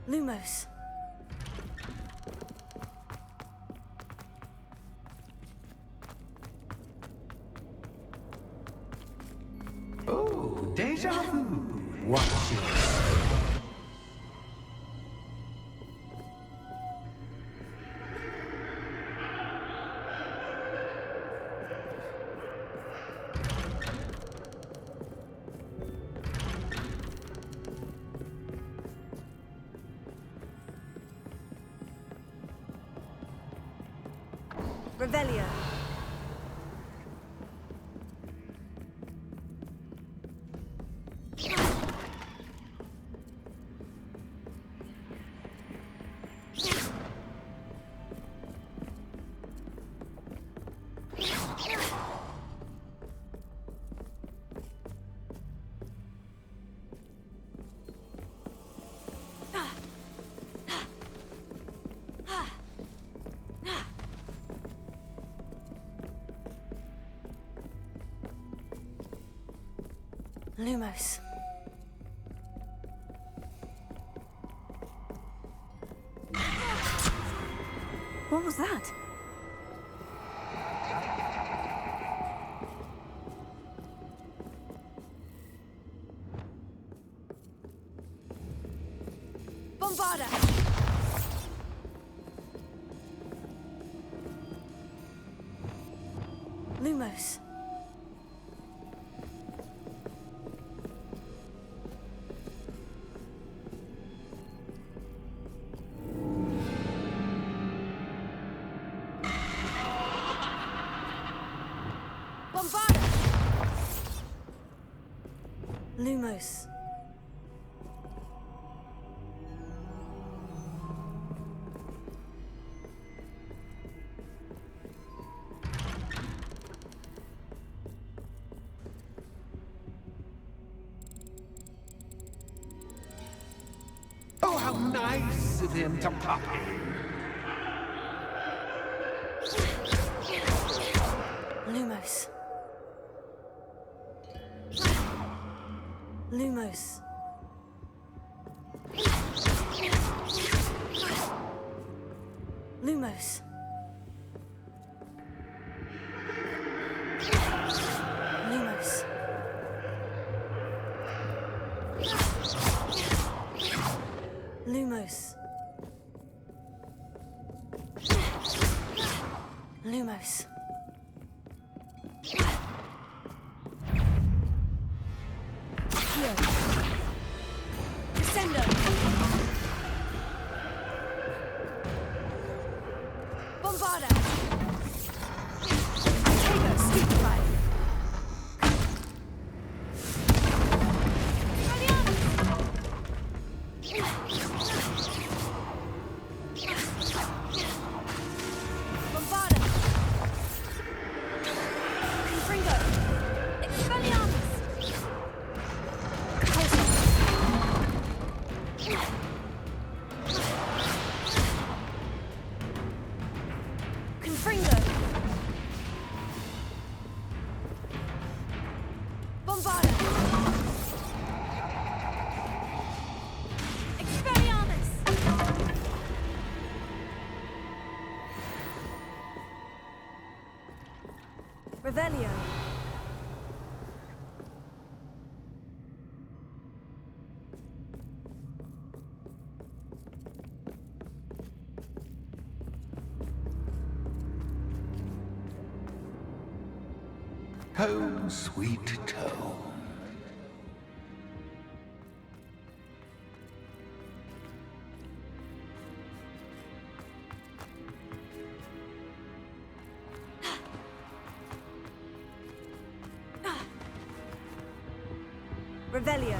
Lumos. Oh, deja vu. Watch it. Revelio. Lumos. What was that? Bombarda! Lumos. Bombarda! Lumos. Oh, how nice of him to pop in. Lumos. Lumos. Lumos. Lumos. Lumos. Lumos. Here. Descendo. Bombarda. Tego, stupefy. Bombarda. Confringo. Expelliarmus. Confringo. Bombarda. Expelliarmus. Revelio. Home, sweet home. Revelio.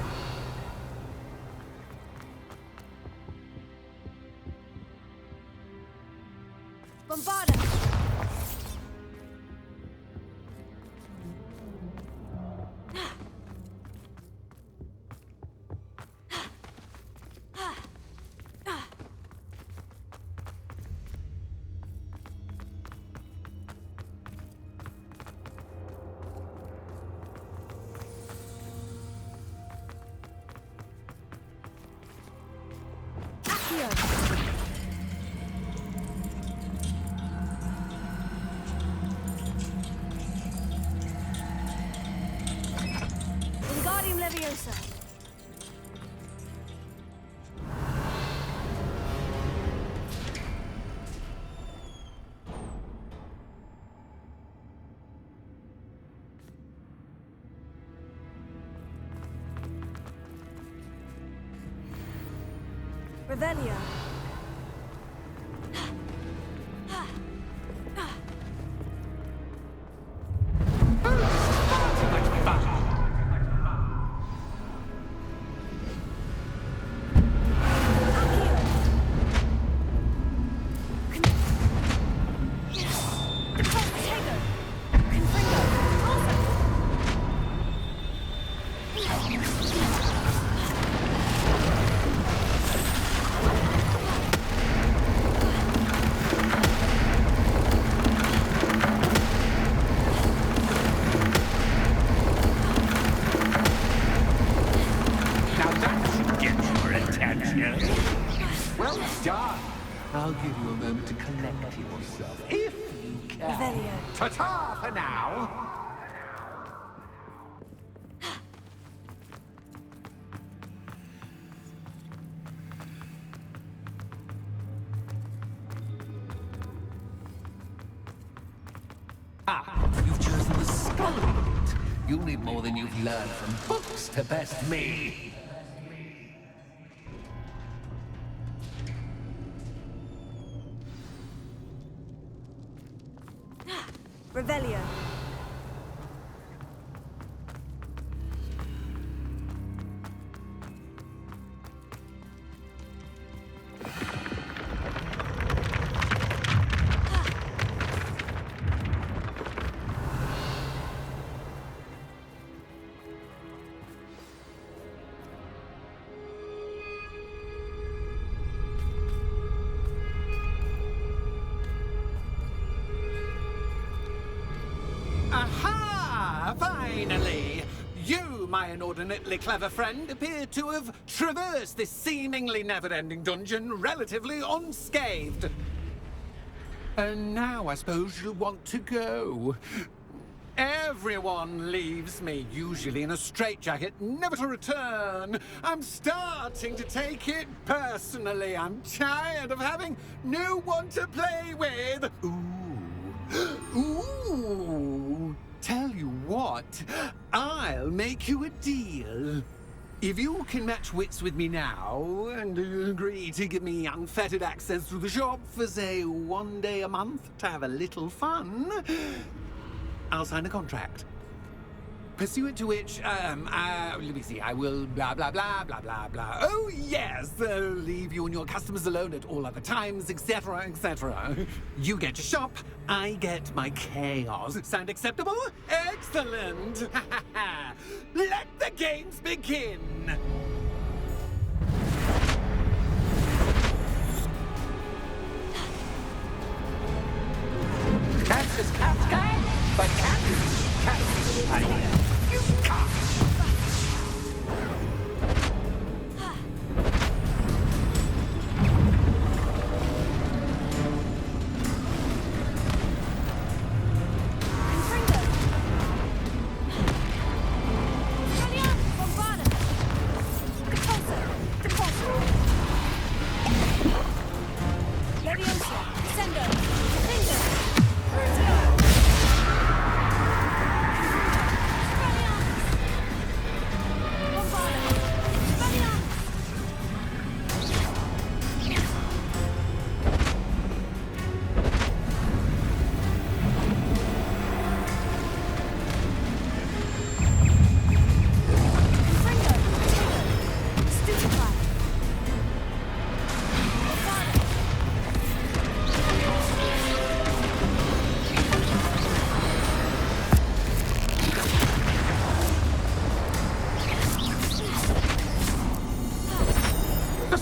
Bombarda. Accio. Wingardium Leviosa. Revelio. Well done. I'll give you a moment to collect yourself, if you can. Revelio. Ta-ta for now. You've chosen the scholarly route. You'll need more than you've learned from books to best me. Revelio. Aha! Finally! You, my inordinately clever friend, appear to have traversed this seemingly never-ending dungeon relatively unscathed. And now I suppose you'll want to go. Everyone leaves me, usually in a straitjacket, never to return. I'm starting to take it personally. I'm tired of having no one to play with. Ooh, tell you what, I'll make you a deal. If you can match wits with me now and agree to give me unfettered access to the shop for, say, 1 day a month to have a little fun, I'll sign a contract. Pursuant to which, let me see, I will blah, blah, blah, blah, blah, blah. Oh, yes, leave you and your customers alone at all other times, etc., etc. You get your shop, I get my chaos. Sound acceptable? Excellent! Let the games begin! Cats is cat's cat, but cat is cat's idea. You can't!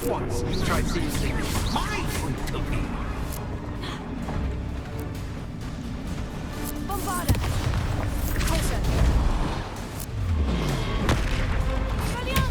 Once you tried seeing things from my point of view. Bombarda! Repulsor! Revelio!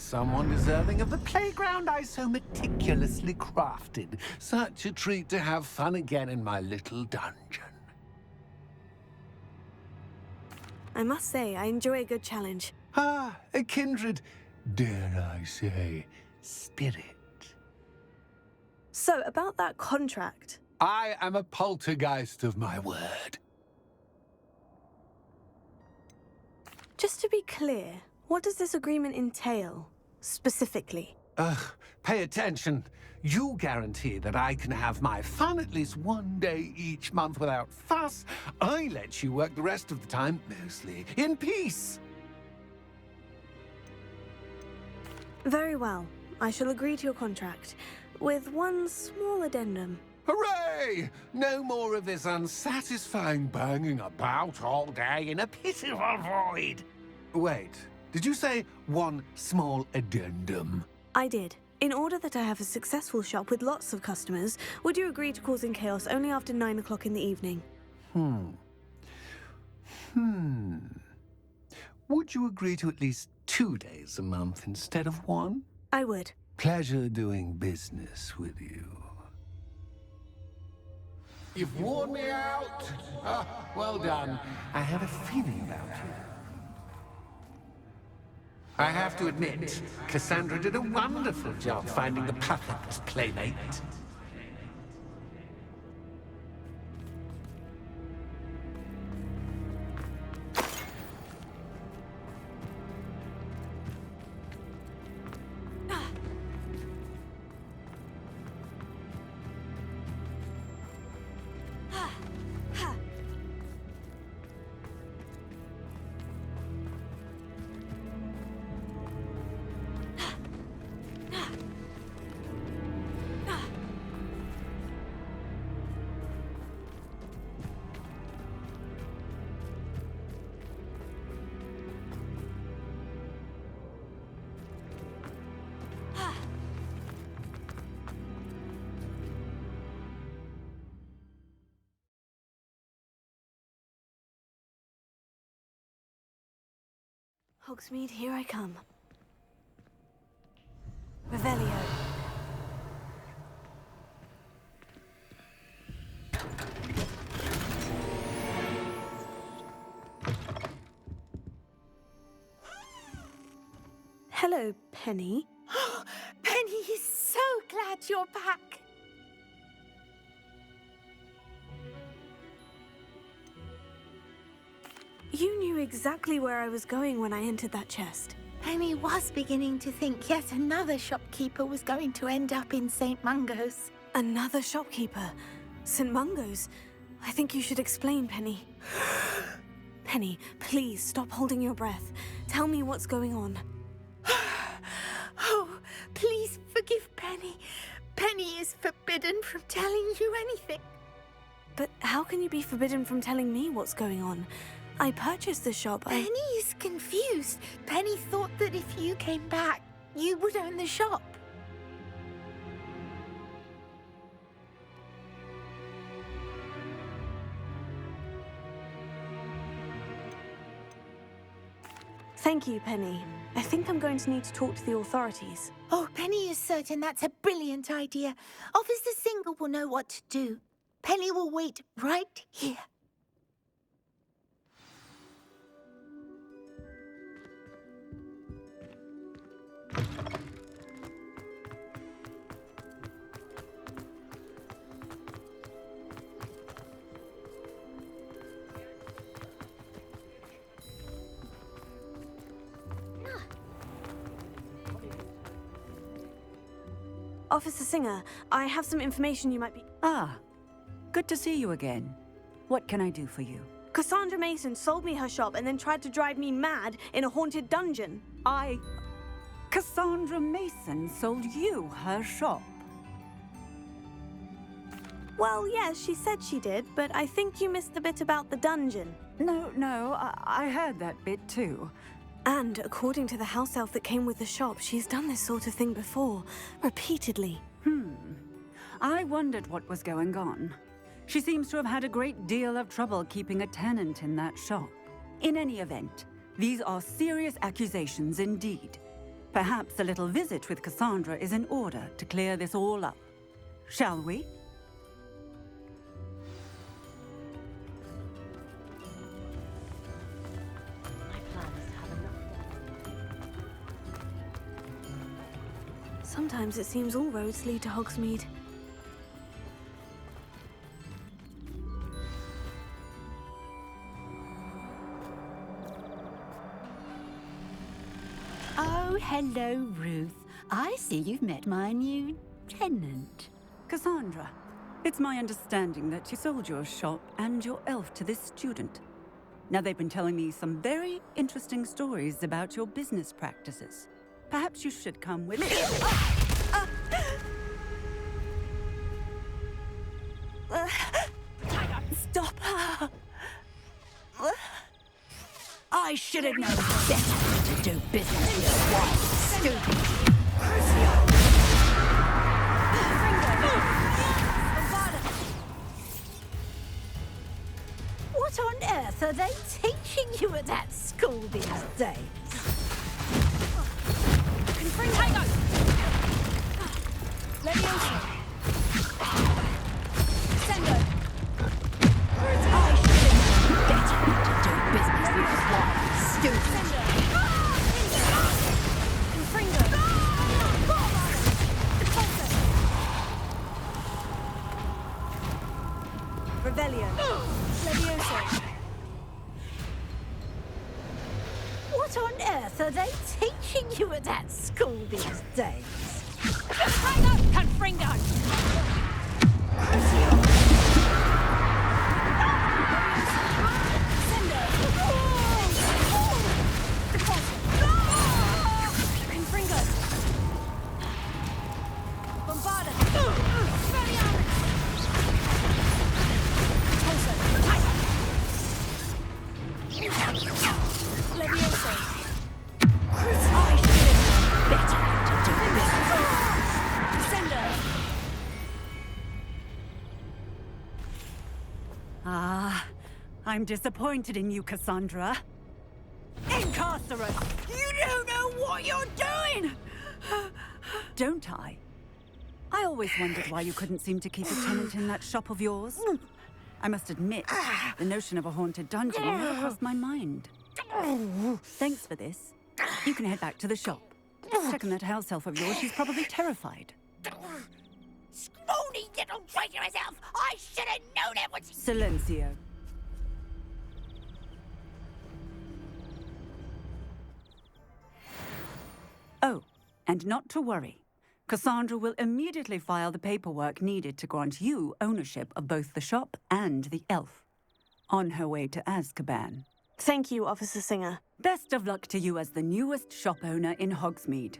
someone deserving of the playground I so meticulously crafted. Such a treat to have fun again in my little dungeon. I must say, I enjoy a good challenge. Ah, a kindred, dare I say, spirit. So, about that contract. I am a poltergeist of my word. Just to be clear, what does this agreement entail, specifically? Pay attention. You guarantee that I can have my fun at least one day each month without fuss. I let you work the rest of the time, mostly in peace. Very well. I shall agree to your contract, with one small addendum. Hooray! No more of this unsatisfying banging about all day in a pitiful void. Wait, did you say one small addendum? I did. In order that I have a successful shop with lots of customers, would you agree to causing chaos only after 9 o'clock in the evening? Would you agree to at least 2 days a month instead of one? I would. Pleasure doing business with you. You've worn me out. Well done. I have a feeling about you. I have to admit, Cassandra did a wonderful job finding the perfect playmate. Hogsmeade, here I come. Revelio. Hello, Penny. Penny is so glad you're back. You knew exactly where I was going when I entered that chest. Penny was beginning to think yet another shopkeeper was going to end up in St. Mungo's. Another shopkeeper? St. Mungo's? I think you should explain, Penny. Penny, please stop holding your breath. Tell me what's going on. Oh, please forgive Penny. Penny is forbidden from telling you anything. But how can you be forbidden from telling me what's going on? I purchased the shop. Penny is confused. Penny thought that if you came back, you would own the shop. Thank you, Penny. I think I'm going to need to talk to the authorities. Oh, Penny is certain that's a brilliant idea. Officer Singer will know what to do. Penny will wait right here. Officer Singer, I have some information you might be... Ah, good to see you again. What can I do for you? Cassandra Mason sold me her shop and then tried to drive me mad in a haunted dungeon. Cassandra Mason sold you her shop? Well, yes, she said she did, but I think you missed the bit about the dungeon. No, I heard that bit too. And according to the house elf that came with the shop, she's done this sort of thing before, repeatedly. I wondered what was going on. She seems to have had a great deal of trouble keeping a tenant in that shop. In any event, these are serious accusations indeed. Perhaps a little visit with Cassandra is in order to clear this all up. Shall we? Sometimes it seems all roads lead to Hogsmeade. Oh, hello, Ruth. I see you've met my new tenant. Cassandra, it's my understanding that you sold your shop and your elf to this student. Now, they've been telling me some very interesting stories about your business practices. Perhaps you should come with me. Stop her! I should have known better to do business with a wild student. What on earth are they teaching you at that school these days? What on earth are they teaching you at that school these days? I'm disappointed in you, Cassandra. Incarcerate! You don't know what you're doing! Don't I? I always wondered why you couldn't seem to keep a tenant in that shop of yours. I must admit, the notion of a haunted dungeon never crossed my mind. Thanks for this. You can head back to the shop. Check on that house elf of yours. She's probably terrified. Scrawny little traitorous elf! I should have known it was... Silencio. Oh, and not to worry. Cassandra will immediately file the paperwork needed to grant you ownership of both the shop and the elf. On her way to Azkaban. Thank you, Officer Singer. Best of luck to you as the newest shop owner in Hogsmeade.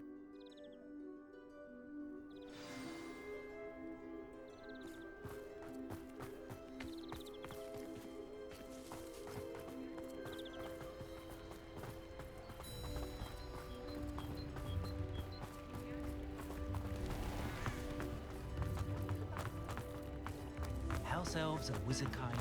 House elves are wizard kind.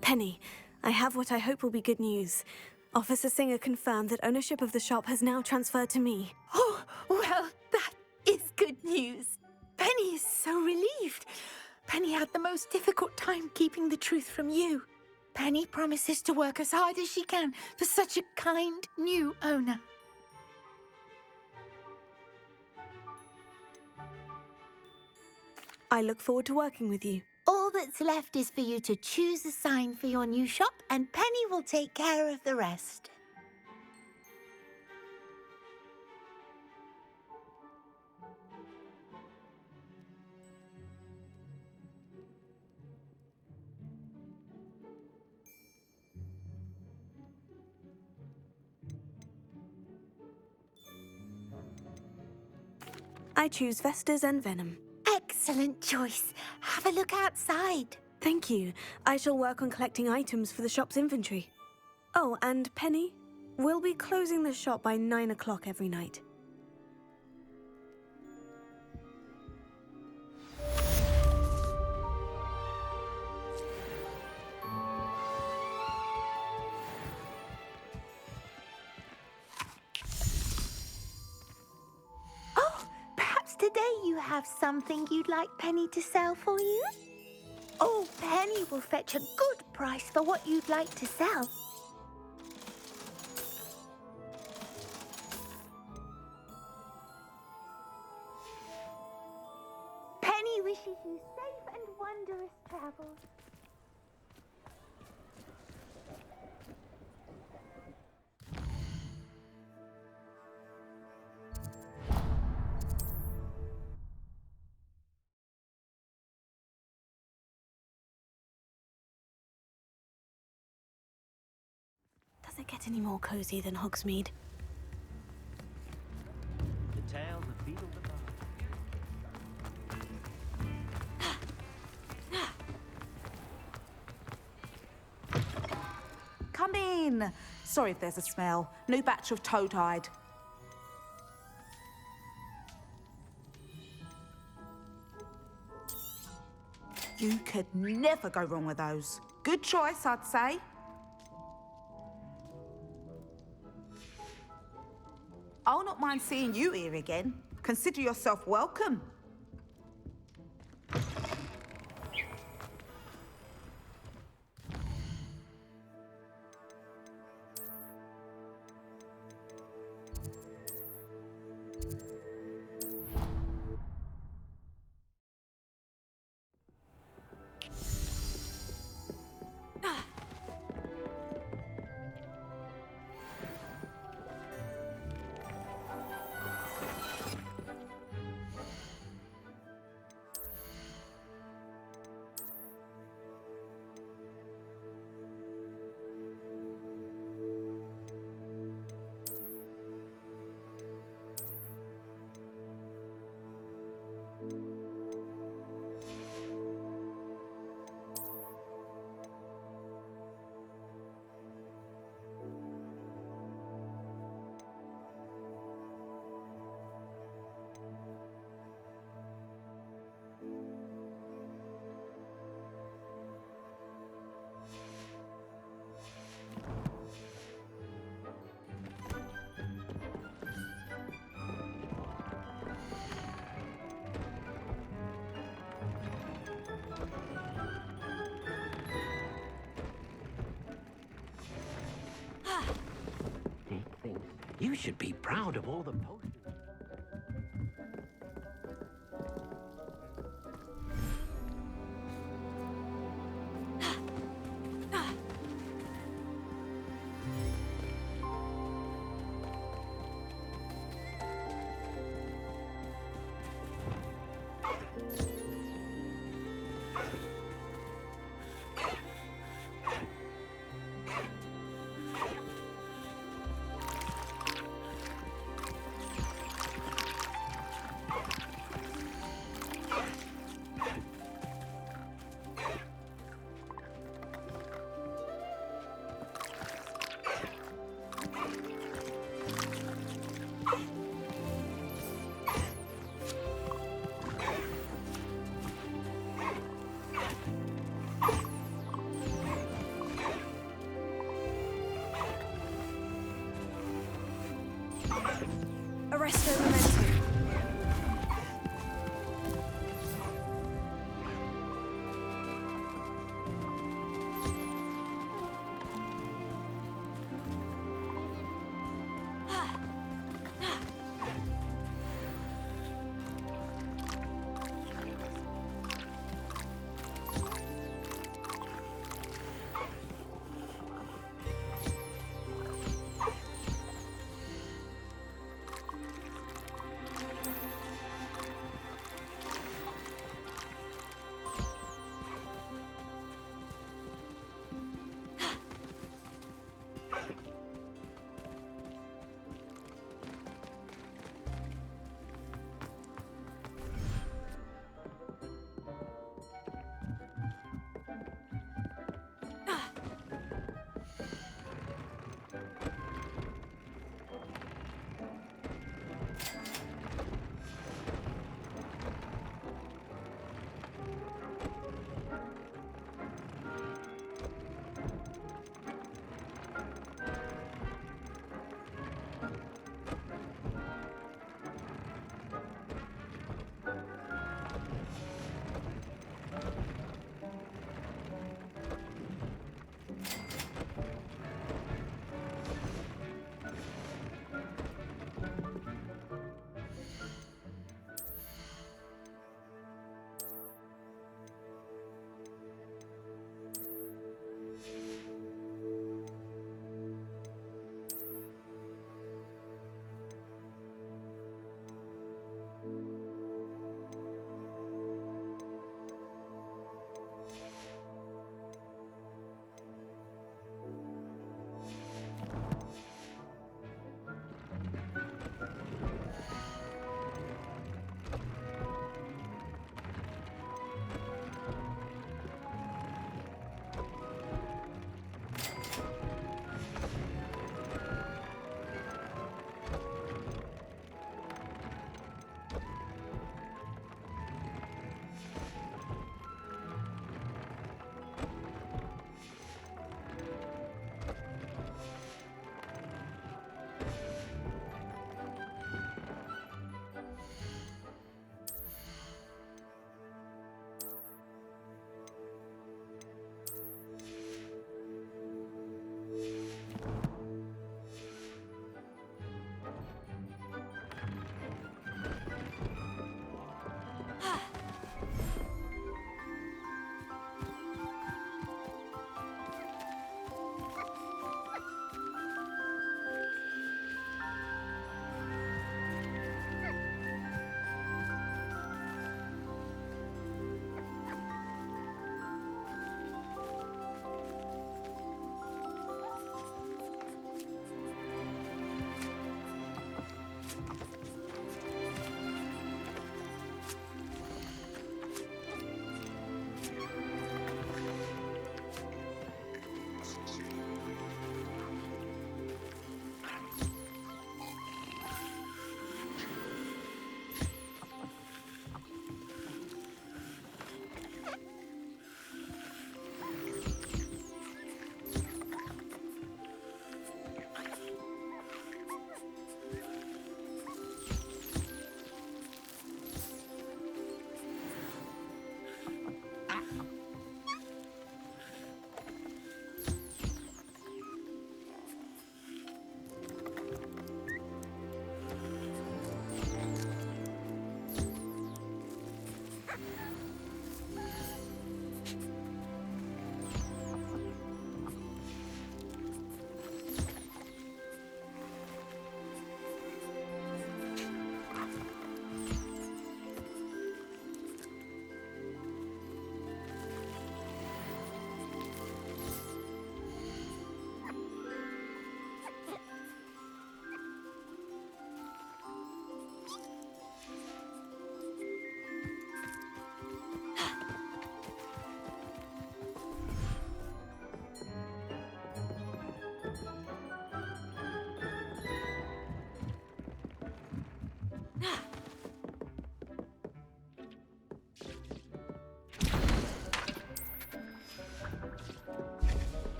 Penny, I have what I hope will be good news. Officer Singer confirmed that ownership of the shop has now transferred to me. Oh, well, that is good news. Penny is so relieved. Penny had the most difficult time keeping the truth from you. Penny promises to work as hard as she can for such a kind new owner. I look forward to working with you. All that's left is for you to choose a sign for your new shop, and Penny will take care of the rest. I choose Vestas and Venom. Excellent choice. Have a look outside. Thank you. I shall work on collecting items for the shop's inventory. Oh, and Penny, We'll be closing the shop by 9 o'clock every night. Oh, perhaps today you have something you'd like Penny to sell for you? Oh, Penny will fetch a good price for what you'd like to sell. Penny wishes you safe and wondrous travels. Does it get any more cozy than Hogsmeade? The tales of Beetle the Bard. Come in. Sorry if there's a smell. New batch of toad-hide. You could never go wrong with those. Good choice, I'd say. I'll not mind seeing you here again. Consider yourself welcome. You should be proud of all the posters.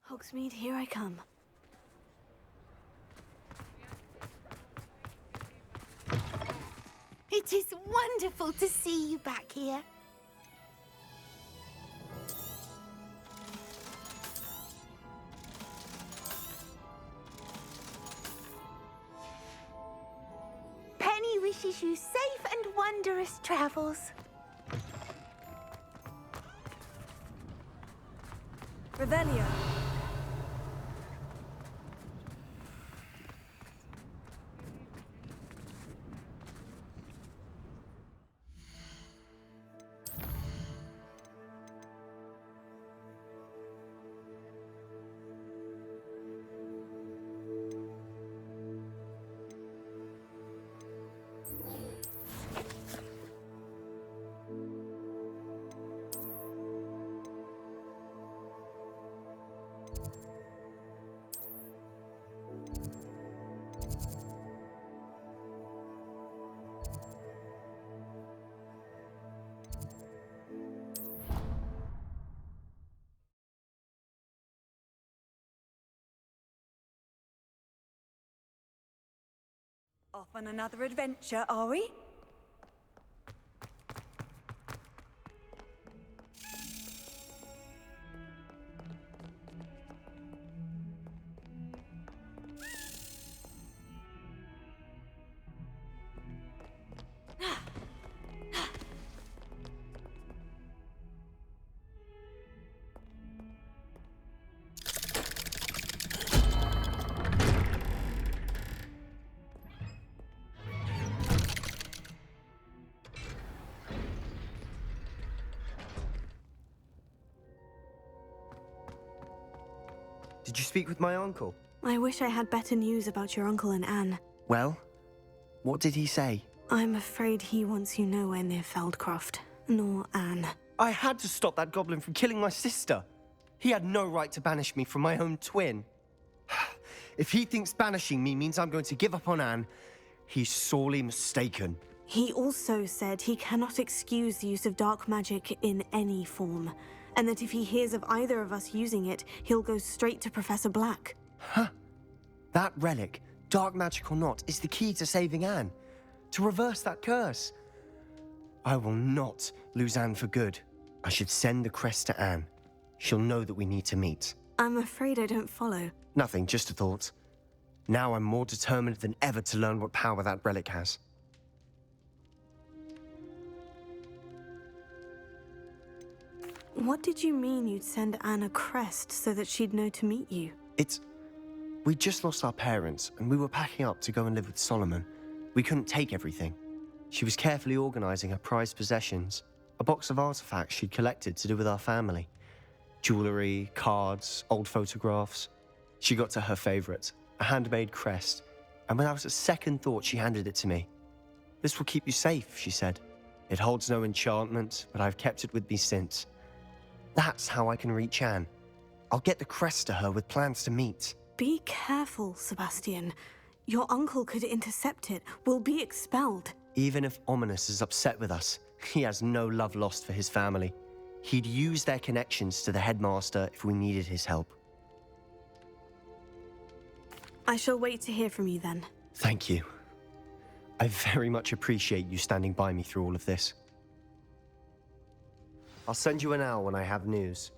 Hogsmeade, here I come. It is wonderful to see you back here. Penny wishes you safe and wondrous travels. Revelio. Off on another adventure, are we? Did you speak with my uncle? I wish I had better news about your uncle and Anne. Well, what did he say? I'm afraid he wants you nowhere near Feldcroft, nor Anne. I had to stop that goblin from killing my sister. He had no right to banish me from my own twin. If he thinks banishing me means I'm going to give up on Anne, he's sorely mistaken. He also said he cannot excuse the use of dark magic in any form, and that if he hears of either of us using it, he'll go straight to Professor Black. Huh? That relic, dark magic or not, is the key to saving Anne. to reverse that curse. I will not lose Anne for good. I should send the crest to Anne. She'll know that we need to meet. I'm afraid I don't follow. Nothing, just a thought. Now I'm more determined than ever to learn what power that relic has. What did you mean you'd send Anne a crest so that she'd know to meet you? We just lost our parents, and we were packing up to go and live with Solomon. We couldn't take everything. She was carefully organizing her prized possessions, a box of artifacts she'd collected to do with our family. Jewelry, cards, old photographs. She got to her favorite, a handmade crest, and without a second thought, she handed it to me. "This will keep you safe," she said. "It holds no enchantment, but I've kept it with me since. That's how I can reach Anne. I'll get the crest to her with plans to meet." Be careful, Sebastian. Your uncle could intercept it. We'll be expelled. Even if Ominous is upset with us, he has no love lost for his family. He'd use their connections to the headmaster if we needed his help. I shall wait to hear from you then. Thank you. I very much appreciate you standing by me through all of this. I'll send you an owl when I have news.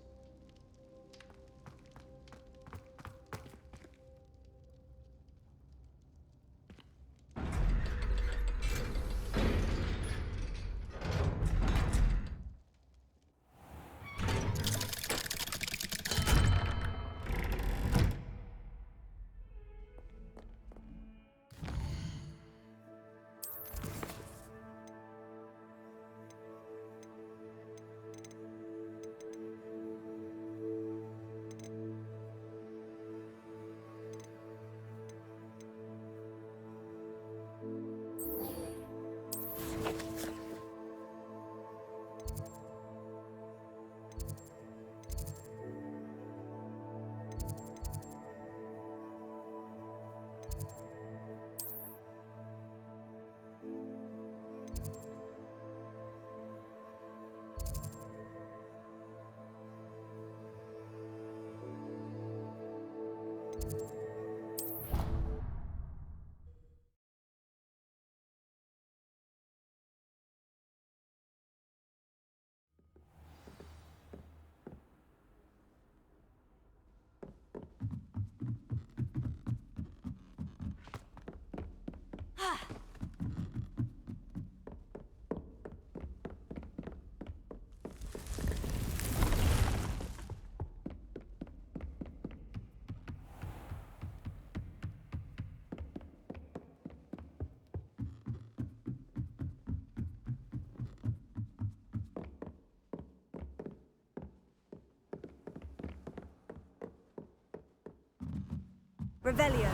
Revelio.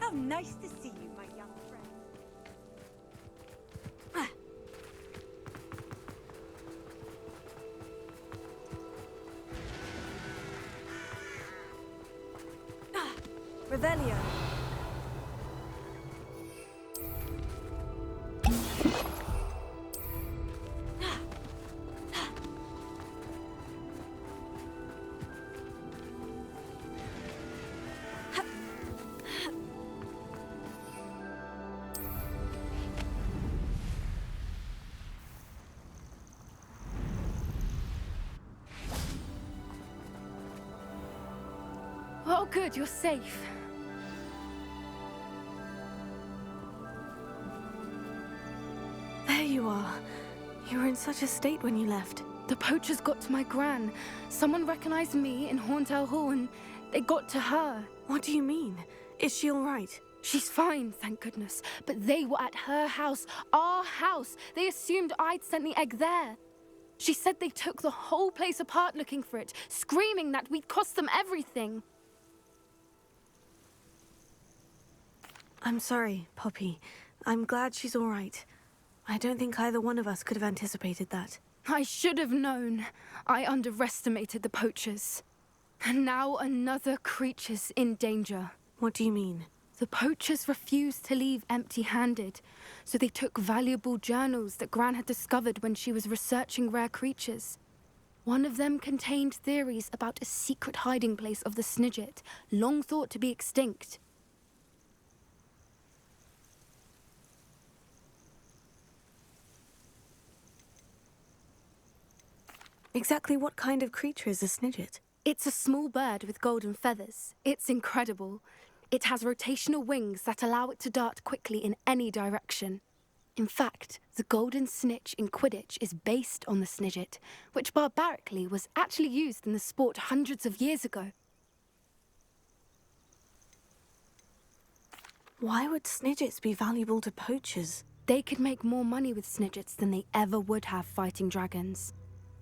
How nice to see you, my young friend. Revelio. Oh, good, you're safe. There you are. You were in such a state when you left. The poachers got to my gran. Someone recognized me in Horntail Hall and they got to her. What do you mean? Is she all right? She's fine, thank goodness. But they were at her house, our house. They assumed I'd sent the egg there. She said they took the whole place apart looking for it, screaming that we'd cost them everything. I'm sorry, Poppy. I'm glad she's all right. I don't think either one of us could have anticipated that. I should have known. I underestimated the poachers. And now another creature's in danger. What do you mean? The poachers refused to leave empty-handed, so they took valuable journals that Gran had discovered when she was researching rare creatures. One of them contained theories about a secret hiding place of the Snidget, long thought to be extinct. Exactly what kind of creature is a Snidget? It's a small bird with golden feathers. It's incredible. It has rotational wings that allow it to dart quickly in any direction. In fact, the golden snitch in Quidditch is based on the Snidget, which barbarically was actually used in the sport hundreds of years ago. Why would Snidgets be valuable to poachers? They could make more money with Snidgets than they ever would have fighting dragons.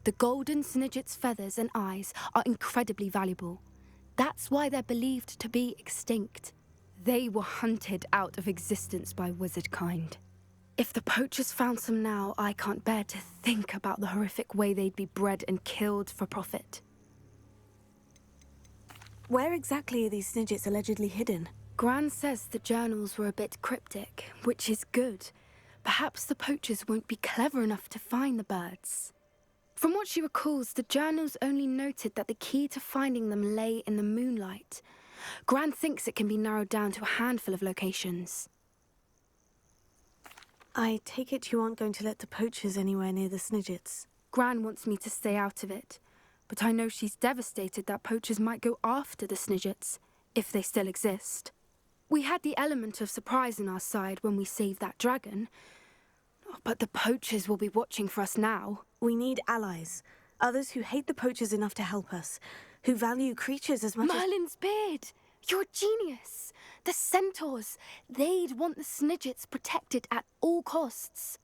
The golden Snidget's feathers and eyes are incredibly valuable. That's why they're believed to be extinct. They were hunted out of existence by wizard kind. If the poachers found some now, I can't bear to think about the horrific way they'd be bred and killed for profit. Where exactly are these Snidgets allegedly hidden? Gran says the journals were a bit cryptic, which is good. Perhaps the poachers won't be clever enough to find the birds. From what she recalls, the journals only noted that the key to finding them lay in the moonlight. Gran thinks it can be narrowed down to a handful of locations. I take it you aren't going to let the poachers anywhere near the Snidgets. Gran wants me to stay out of it, but I know she's devastated that poachers might go after the Snidgets, if they still exist. We had the element of surprise on our side when we saved that dragon, but the poachers will be watching for us now. We need allies. Others who hate the poachers enough to help us. Who value creatures as much Merlin's beard! You're a genius! The centaurs! They'd want the Snidgets protected at all costs.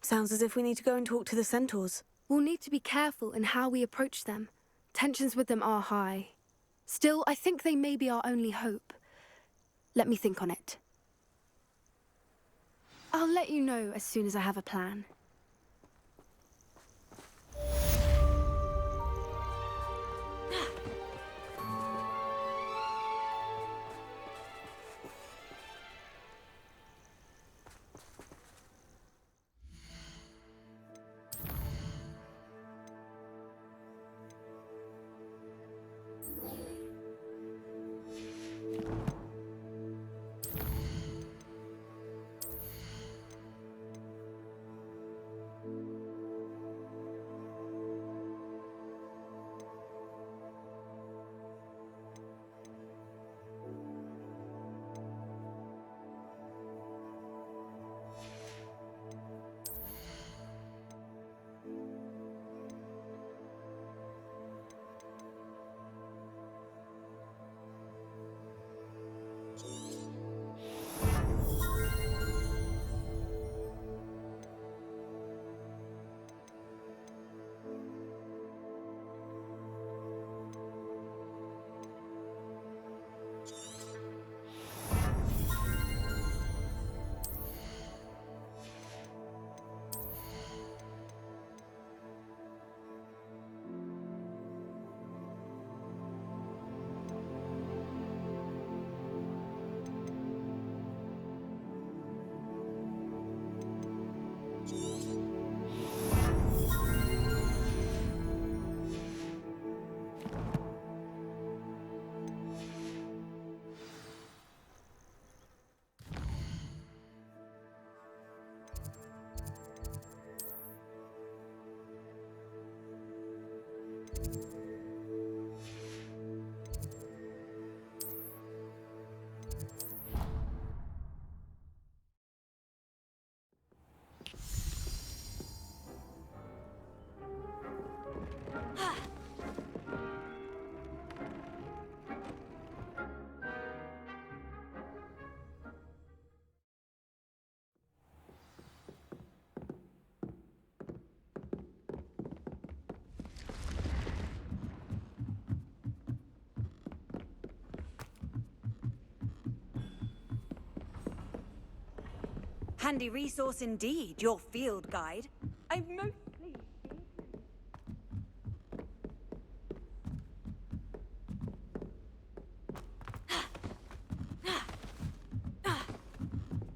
Sounds as if we need to go and talk to the centaurs. We'll need to be careful in how we approach them. Tensions with them are high. Still, I think they may be our only hope. Let me think on it. I'll let you know as soon as I have a plan. Handy resource indeed, your field guide. I'm most pleased.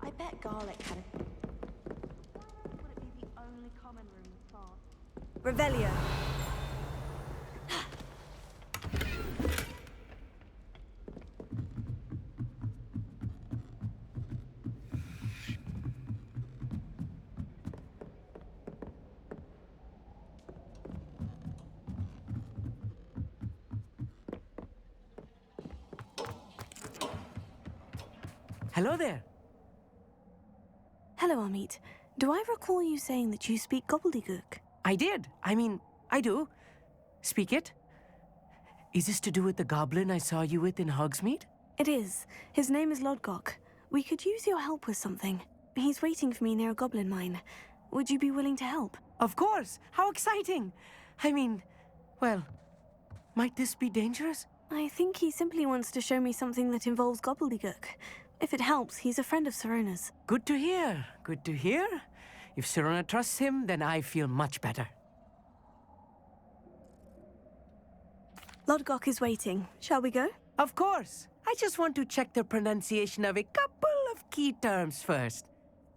I bet garlic had a... Would it be the only common room with plants? Revelio. Hello there. Hello, Amit. Do I recall you saying that you speak gobbledygook? I did. I mean, I do. Speak it. Is this to do with the goblin I saw you with in Hogsmeade? It is. His name is Lodgok. We could use your help with something. He's waiting for me near a goblin mine. Would you be willing to help? Of course. How exciting. I mean, well, might this be dangerous? I think he simply wants to show me something that involves gobbledygook. If it helps, he's a friend of Sirona's. Good to hear. Good to hear. If Sirona trusts him, then I feel much better. Lodgok is waiting. Shall we go? Of course. I just want to check the pronunciation of a couple of key terms first.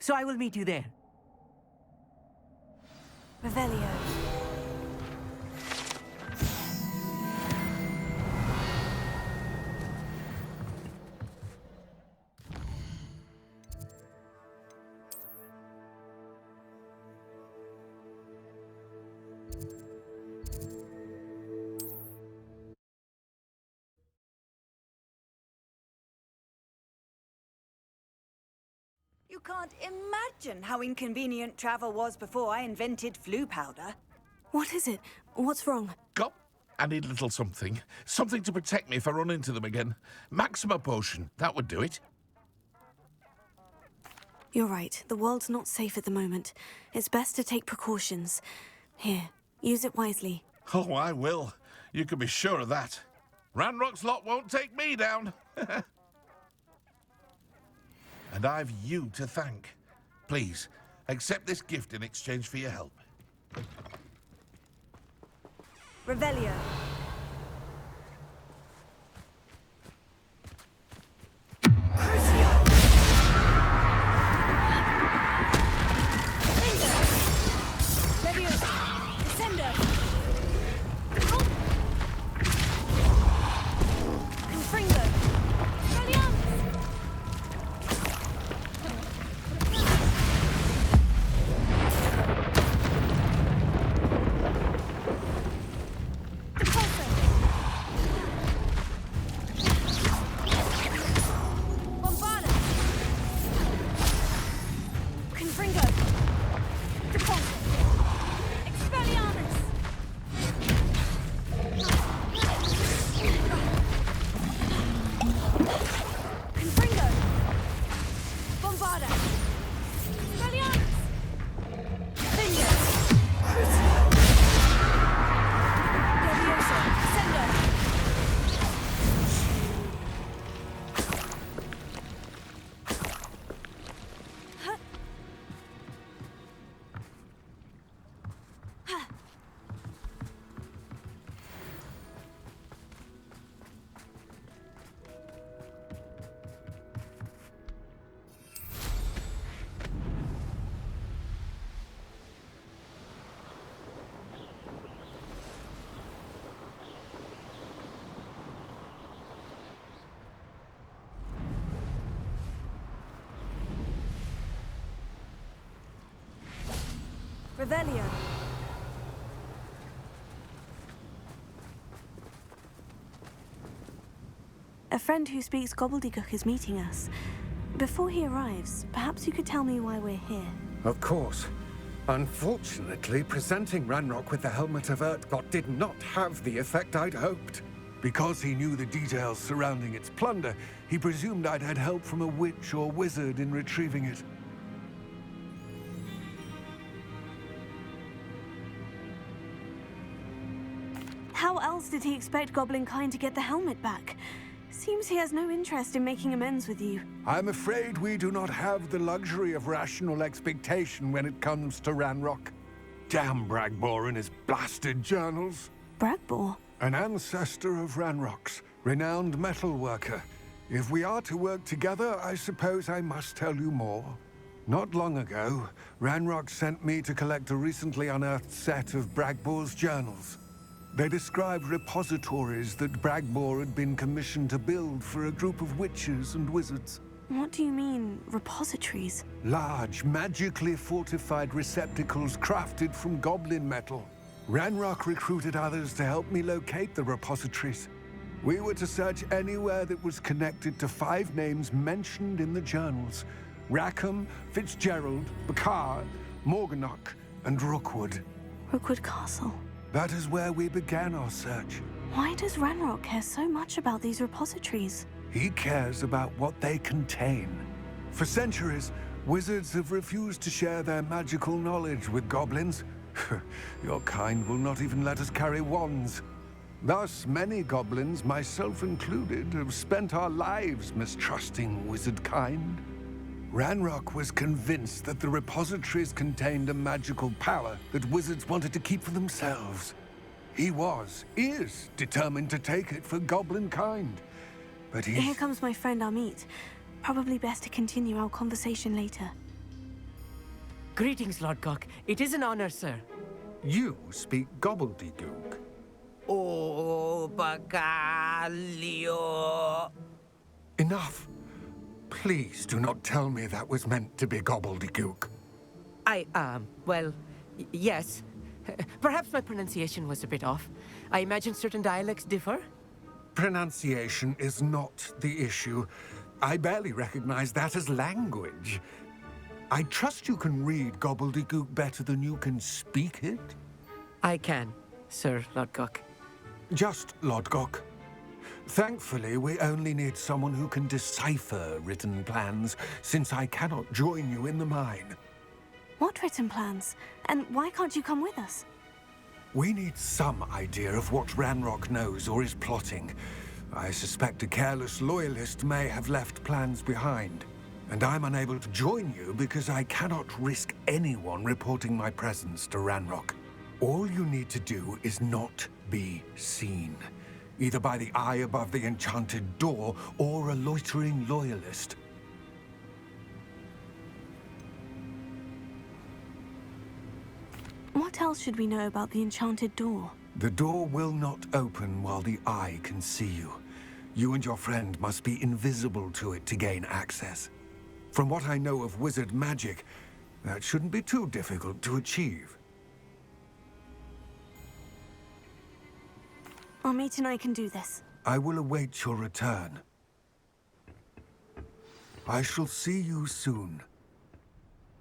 So I will meet you there. Revelio. You can't imagine how inconvenient travel was before I invented flu powder. What is it? What's wrong? Got? I need a little something. Something to protect me if I run into them again. Maxima potion. That would do it. You're right. The world's not safe at the moment. It's best to take precautions. Here, use it wisely. Oh, I will. You can be sure of that. Ranrock's lot won't take me down. And I've you to thank. Please, accept this gift in exchange for your help. Revelio. The Revelio. A friend who speaks gobbledygook is meeting us. Before he arrives, perhaps you could tell me why we're here. Of course. Unfortunately, presenting Ranrock with the Helmet of Urtkot did not have the effect I'd hoped. Because he knew the details surrounding its plunder, he presumed I'd had help from a witch or wizard in retrieving it. How else did he expect Goblinkind to get the helmet back? Seems he has no interest in making amends with you. I'm afraid we do not have the luxury of rational expectation when it comes to Ranrock. Damn Bragbor and his blasted journals. Bragbor? An ancestor of Ranrock's, renowned metal worker. If we are to work together, I suppose I must tell you more. Not long ago, Ranrock sent me to collect a recently unearthed set of Bragbor's journals. They described repositories that Bragbor had been commissioned to build for a group of witches and wizards. What do you mean, repositories? Large, magically fortified receptacles crafted from goblin metal. Ranrock recruited others to help me locate the repositories. We were to search anywhere that was connected to 5 names mentioned in the journals: Rackham, Fitzgerald, Bakar, Morganach, and Rookwood. Rookwood Castle. That is where we began our search. Why does Ranrock care so much about these repositories? He cares about what they contain. For centuries, wizards have refused to share their magical knowledge with goblins. Your kind will not even let us carry wands. Thus, many goblins, myself included, have spent our lives mistrusting wizard kind. Ranrock was convinced that the repositories contained a magical power that wizards wanted to keep for themselves. He is determined to take it for goblin kind. But Here comes my friend Amit. Probably best to continue our conversation later. Greetings, Lord Cock. It is an honor, sir. You speak gobbledygook. Oh, Bagalio. Enough. Please do not tell me that was meant to be gobbledygook. Well, yes. Perhaps my pronunciation was a bit off. I imagine certain dialects differ. Pronunciation is not the issue. I barely recognize that as language. I trust you can read gobbledygook better than you can speak it? I can, Sir Lodgok. Just Lodgok. Thankfully, we only need someone who can decipher written plans, since I cannot join you in the mine. What written plans? And why can't you come with us? We need some idea of what Ranrock knows or is plotting. I suspect a careless loyalist may have left plans behind. And I'm unable to join you because I cannot risk anyone reporting my presence to Ranrock. All you need to do is not be seen. Either by the eye above the enchanted door, or a loitering loyalist. What else should we know about the enchanted door? The door will not open while the eye can see you. You and your friend must be invisible to it to gain access. From what I know of wizard magic, that shouldn't be too difficult to achieve. Amit and I can do this. I will await your return. I shall see you soon.